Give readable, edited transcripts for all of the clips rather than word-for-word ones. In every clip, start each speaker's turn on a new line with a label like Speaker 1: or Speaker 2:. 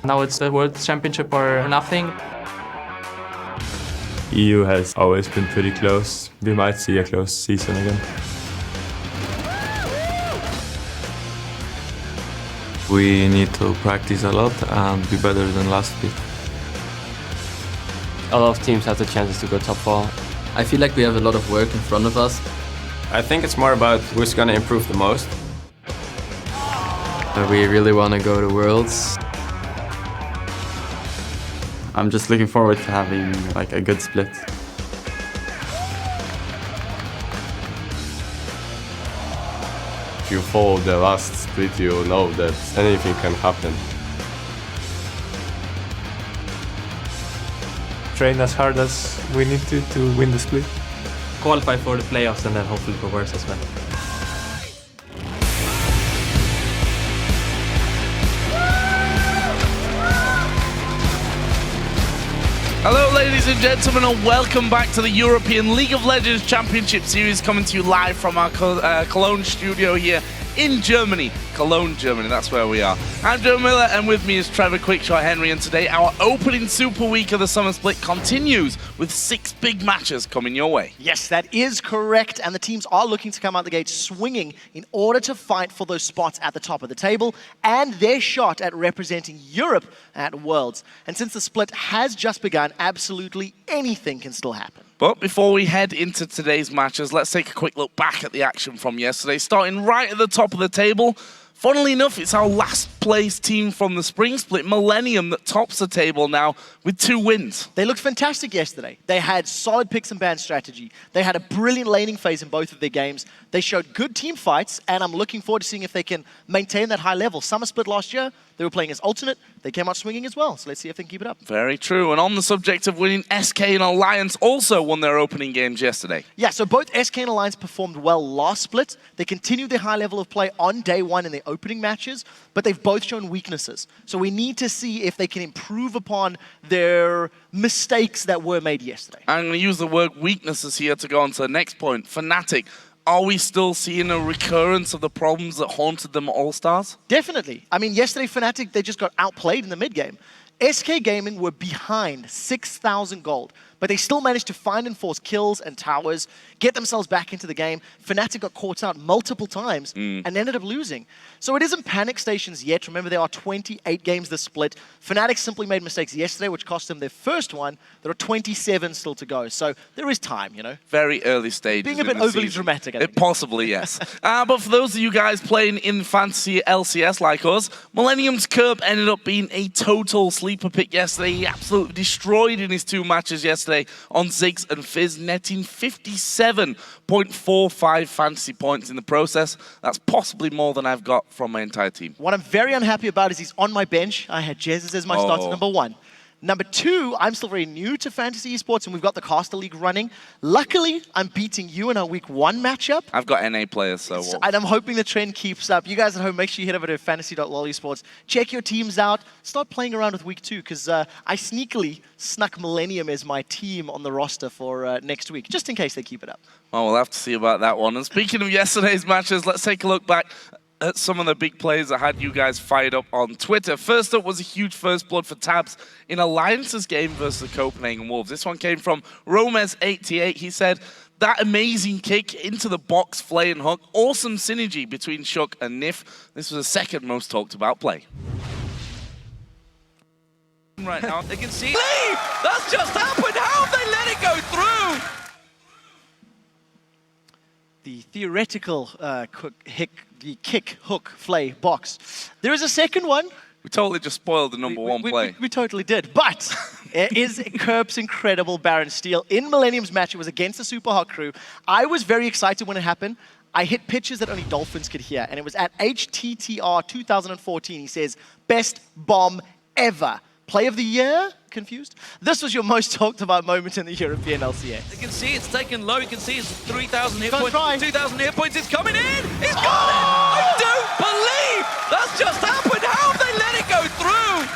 Speaker 1: Now it's the World Championship or nothing.
Speaker 2: EU has always been pretty close. We might see a close season again.
Speaker 3: We need to practice a lot and be better than last week.
Speaker 4: A lot of teams have the chances to go top 4.
Speaker 5: I feel like we have a lot of work in front of us.
Speaker 2: I think it's more about who's gonna improve the most.
Speaker 5: We really want to go to Worlds.
Speaker 6: I'm just looking forward to having like a good split.
Speaker 2: If you follow the last split, you know that anything can happen.
Speaker 7: Train as hard as we need to win the split.
Speaker 1: Qualify for the playoffs and then hopefully progress as well.
Speaker 8: Hello ladies and gentlemen, and welcome back to the European League of Legends Championship Series, coming to you live from our Cologne studio here in Germany. Cologne, Germany, that's where we are. I'm Joe Miller, and with me is Trevor Quickshot Henry, and today our opening Super Week of the Summer Split continues with 6 big matches coming your way.
Speaker 9: Yes, that is correct, and the teams are looking to come out the gate swinging in order to fight for those spots at the top of the table and their shot at representing Europe at Worlds. And since the split has just begun, absolutely anything can still happen.
Speaker 8: But before we head into today's matches, let's take a quick look back at the action from yesterday, starting right at the top of the table. Funnily enough, it's our last place team from the spring split, Millennium, that tops the table now with 2 wins.
Speaker 9: They looked fantastic yesterday. They had solid picks and ban strategy. They had a brilliant laning phase in both of their games. They showed good team fights, and I'm looking forward to seeing if they can maintain that high level. Summer split last year, they were playing as alternate. They came out swinging as well, so let's see if they can keep it up.
Speaker 8: Very true. And on the subject of winning, SK and Alliance also won their opening games yesterday.
Speaker 9: Yeah, so both SK and Alliance performed well last split. They continued their high level of play on day 1 in their opening matches, but they've both shown weaknesses. So we need to see if they can improve upon their mistakes that were made yesterday.
Speaker 8: I'm going to use the word weaknesses here to go on to the next point. Fnatic, are we still seeing a recurrence of the problems that haunted them at All-Stars?
Speaker 9: Definitely. I mean, yesterday, Fnatic, they just got outplayed in the mid-game. SK Gaming were behind 6,000 gold, but they still managed to find and force kills and towers, get themselves back into the game. Fnatic got caught out multiple times and ended up losing. So it isn't panic stations yet. Remember, there are 28 games this split. Fnatic simply made mistakes yesterday, which cost them their first one. There are 27 still to go, so there is time, you know.
Speaker 8: Very early stages.
Speaker 9: Being a bit overly dramatic, I think.
Speaker 8: Possibly, yes. But for those of you guys playing in fantasy LCS like us, Millennium's Curb ended up being a total sleeper pick yesterday. He absolutely destroyed in his 2 matches yesterday on Ziggs and Fizz, netting 57.45 fantasy points in the process. That's possibly more than I've got from my entire team.
Speaker 9: What I'm very unhappy about is he's on my bench. I had Jez as my starter number 1. Number 2, I'm still very new to fantasy esports, and we've got the Caster League running. Luckily, I'm beating you in our week 1 matchup.
Speaker 8: I've got NA players, so...
Speaker 9: And I'm hoping the trend keeps up. You guys at home, make sure you head over to fantasy.lolesports. Check your teams out. Start playing around with week 2, because I sneakily snuck Millennium as my team on the roster for next week, just in case they keep it up.
Speaker 8: Oh, we'll have to see about that one. And speaking of yesterday's matches, let's take a look back at some of the big plays that had you guys fired up on Twitter. First up was a huge first blood for Tabs in Alliance's game versus the Copenhagen Wolves. This one came from Romez88. He said, that amazing kick into the box, flay and hook. Awesome synergy between Shook and Nif. This was the second most talked about play. Right now, they can see... That's just happened! How have they let it go through?
Speaker 9: The theoretical kick, hook, flay, box. There is a second one.
Speaker 8: We totally just spoiled the number 1 play.
Speaker 9: We totally did. But it is Kerp's incredible Baron Steal. In Millennium's match, it was against the Super Hot crew. I was very excited when it happened. I hit pitches that only Dolphins could hear. And it was at HTTR 2014. He says, best bomb ever. Play of the year? Confused? This was your most talked about moment in the European LCS.
Speaker 10: You can see it's taken low. You can see it's 3,000 hit points.
Speaker 9: Try.
Speaker 10: 2,000 hit points. It's coming in. He's got it. I don't believe that's just happened. How have they let it go through?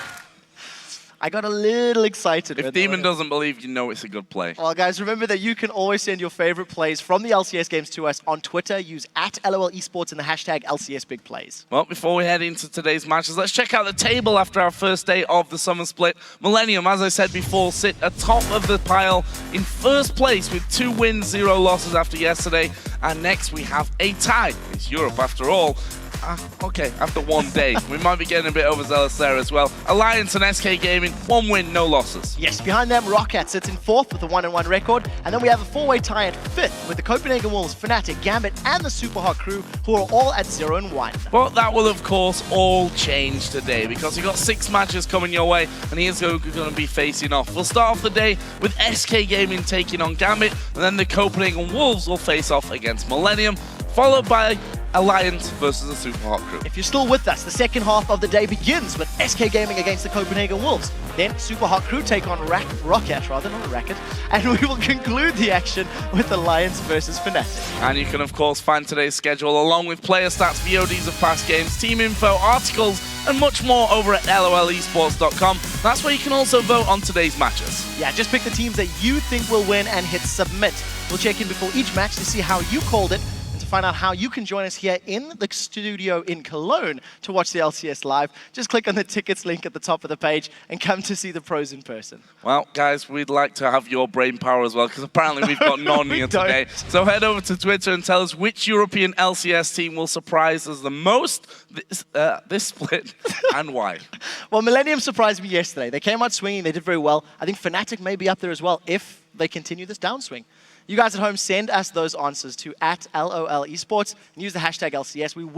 Speaker 9: I got a little excited.
Speaker 8: If Demon doesn't believe, you know it's a good play.
Speaker 9: Well, guys, remember that you can always send your favorite plays from the LCS games to us on Twitter. Use @LOL Esports and the hashtag LCS Big Plays.
Speaker 8: Well, before we head into today's matches, let's check out the table after our first day of the summer split. Millennium, as I said before, sit atop of the pile in first place with 2 wins, 0 losses after yesterday. And next we have a tie. It's Europe after all. Okay, after 1 day. We might be getting a bit overzealous there as well. Alliance and SK Gaming, 1 win, no losses.
Speaker 9: Yes, behind them, Rocket sits in 4th with a 1-1 record. And then we have a 4-way tie at 5th with the Copenhagen Wolves, Fnatic, Gambit, and the Super Hot Crew, who are all at 0-1.
Speaker 8: But that will, of course, all change today because you've got 6 matches coming your way, and here's who we're going to be facing off. We'll start off the day with SK Gaming taking on Gambit, and then the Copenhagen Wolves will face off against Millennium, followed by Alliance versus the Super Hot Crew.
Speaker 9: If you're still with us, the second half of the day begins with SK Gaming against the Copenhagen Wolves. Then Super Hot Crew take on Rocket, rather, not Racket. And we will conclude the action with Alliance versus Fnatic.
Speaker 8: And you can, of course, find today's schedule along with player stats, VODs of past games, team info, articles, and much more over at lolesports.com. That's where you can also vote on today's matches.
Speaker 9: Yeah, just pick the teams that you think will win and hit submit. We'll check in before each match to see how you called it, find out how you can join us here in the studio in Cologne to watch the LCS live. Just click on the tickets link at the top of the page and come to see the pros in person.
Speaker 8: Well, guys, we'd like to have your brain power as well, because apparently we've got none here today. So head over to Twitter and tell us which European LCS team will surprise us the most this split and why.
Speaker 9: Well, Millennium surprised me yesterday. They came out swinging. They did very well. I think Fnatic may be up there as well if they continue this downswing. You guys at home, send us those answers to @LOL Esports and use the hashtag LCS. We will